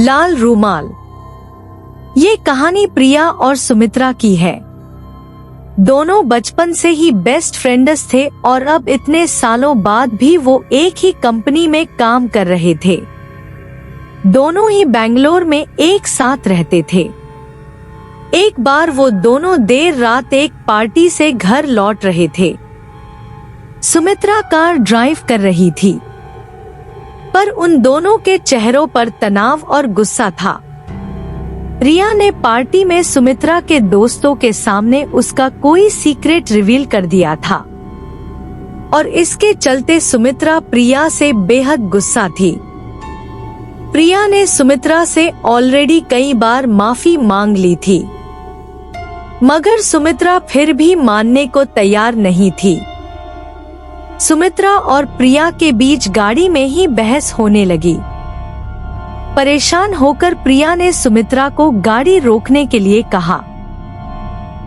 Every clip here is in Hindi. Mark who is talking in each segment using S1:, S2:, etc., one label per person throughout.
S1: लाल रूमाल। ये कहानी प्रिया और सुमित्रा की है। दोनों बचपन से ही बेस्ट फ्रेंड्स थे और अब इतने सालों बाद भी वो एक ही कंपनी में काम कर रहे थे। दोनों ही बेंगलोर में एक साथ रहते थे। एक बार वो दोनों देर रात एक पार्टी से घर लौट रहे थे। सुमित्रा कार ड्राइव कर रही थी, पर उन दोनों के चेहरों पर तनाव और गुस्सा था। प्रिया ने पार्टी में सुमित्रा के दोस्तों के सामने उसका कोई सीक्रेट रिवील कर दिया था और इसके चलते सुमित्रा प्रिया से बेहद गुस्सा थी। प्रिया ने सुमित्रा से ऑलरेडी कई बार माफी मांग ली थी, मगर सुमित्रा फिर भी मानने को तैयार नहीं थी। सुमित्रा और प्रिया के बीच गाड़ी में ही बहस होने लगी। परेशान होकर प्रिया ने सुमित्रा को गाड़ी रोकने के लिए कहा।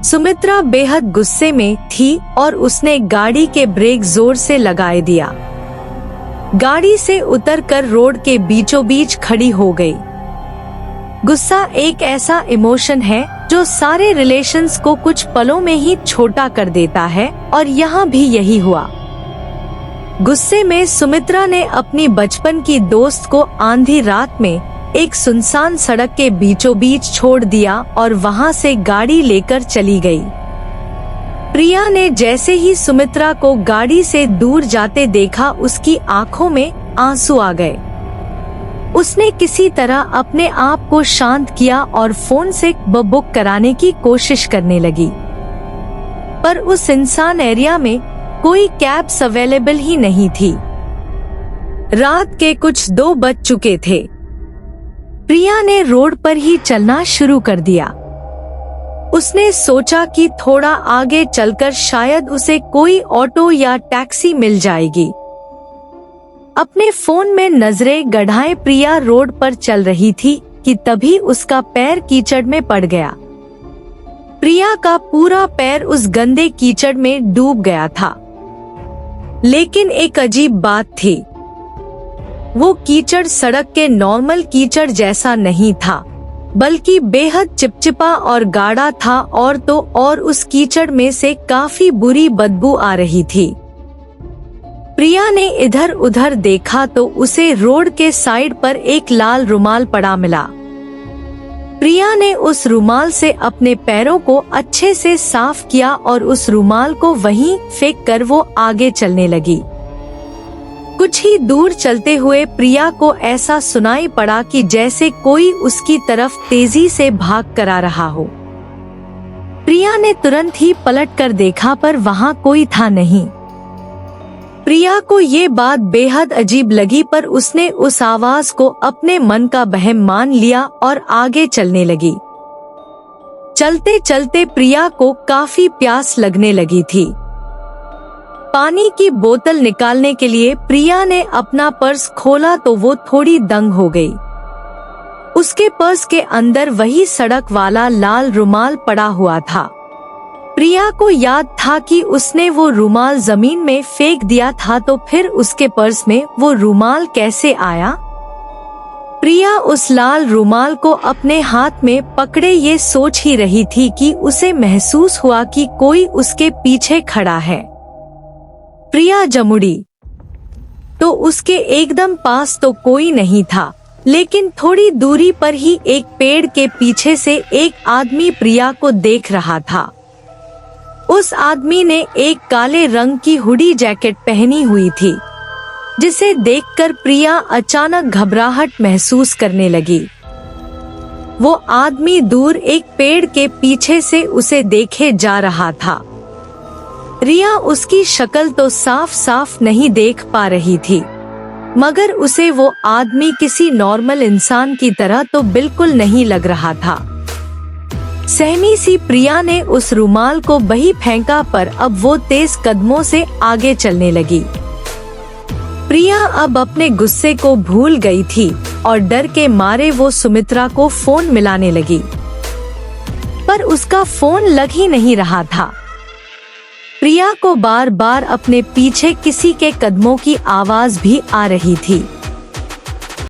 S1: सुमित्रा बेहद गुस्से में थी और उसने गाड़ी के ब्रेक जोर से लगाए दिया। गाड़ी से उतरकर रोड के बीचों बीच खड़ी हो गई। गुस्सा एक ऐसा इमोशन है जो सारे रिलेशंस को कुछ पलों में ही छोटा कर देता है, और यहाँ भी यही हुआ। गुस्से में सुमित्रा ने अपनी बचपन की दोस्त को आंधी रात में एक सुनसान सड़क के बीचों बीच छोड़ दिया और वहां से गाड़ी लेकर चली गई। प्रिया ने जैसे ही सुमित्रा को गाड़ी से दूर जाते देखा, उसकी आंखों में आंसू आ गए। उसने किसी तरह अपने आप को शांत किया और फोन से बुक कराने की कोशिश करने लगी, पर उस इंसान एरिया में कोई कैब्स अवेलेबल ही नहीं थी। रात के कुछ 2 बज चुके थे। प्रिया ने रोड पर ही चलना शुरू कर दिया। उसने सोचा कि थोड़ा आगे चलकर शायद उसे कोई ऑटो या टैक्सी मिल जाएगी। अपने फोन में नजरें गड़ाए प्रिया रोड पर चल रही थी कि तभी उसका पैर कीचड़ में पड़ गया। प्रिया का पूरा पैर उस गंदे कीचड़ में डूब गया था। लेकिन एक अजीब बात थी, वो कीचड़ सड़क के नॉर्मल कीचड़ जैसा नहीं था, बल्कि बेहद चिपचिपा और गाढ़ा था, और तो और उस कीचड़ में से काफी बुरी बदबू आ रही थी। प्रिया ने इधर उधर देखा तो उसे रोड के साइड पर एक लाल रुमाल पड़ा मिला। प्रिया ने उस रुमाल से अपने पैरों को अच्छे से साफ किया और उस रुमाल को वहीं फेंक कर वो आगे चलने लगी। कुछ ही दूर चलते हुए प्रिया को ऐसा सुनाई पड़ा कि जैसे कोई उसकी तरफ तेजी से भाग कर आ रहा हो। प्रिया ने तुरंत ही पलट कर देखा, पर वहाँ कोई था नहीं। प्रिया को ये बात बेहद अजीब लगी, पर उसने उस आवाज को अपने मन का वहम मान लिया और आगे चलने लगी। चलते चलते प्रिया को काफी प्यास लगने लगी थी। पानी की बोतल निकालने के लिए प्रिया ने अपना पर्स खोला तो वो थोड़ी दंग हो गई। उसके पर्स के अंदर वही सड़क वाला लाल रुमाल पड़ा हुआ था। प्रिया को याद था कि उसने वो रुमाल जमीन में फेंक दिया था, तो फिर उसके पर्स में वो रुमाल कैसे आया? प्रिया उस लाल रुमाल को अपने हाथ में पकड़े ये सोच ही रही थी कि उसे महसूस हुआ कि कोई उसके पीछे खड़ा है। प्रिया जमुड़ी तो उसके एकदम पास तो कोई नहीं था, लेकिन थोड़ी दूरी पर ही एक पेड़ के पीछे से एक आदमी प्रिया को देख रहा था। उस आदमी ने एक काले रंग की हुडी जैकेट पहनी हुई थी, जिसे देखकर प्रिया अचानक घबराहट महसूस करने लगी। वो आदमी दूर एक पेड़ के पीछे से उसे देखे जा रहा था। प्रिया उसकी शक्ल तो साफ साफ नहीं देख पा रही थी, मगर उसे वो आदमी किसी नॉर्मल इंसान की तरह तो बिल्कुल नहीं लग रहा था। सहमी सी प्रिया ने उस रुमाल को वहीं फेंका, पर अब वो तेज कदमों से आगे चलने लगी। प्रिया अब अपने गुस्से को भूल गई थी और डर के मारे वो सुमित्रा को फोन मिलाने लगी, पर उसका फोन लग ही नहीं रहा था। प्रिया को बार बार अपने पीछे किसी के कदमों की आवाज भी आ रही थी।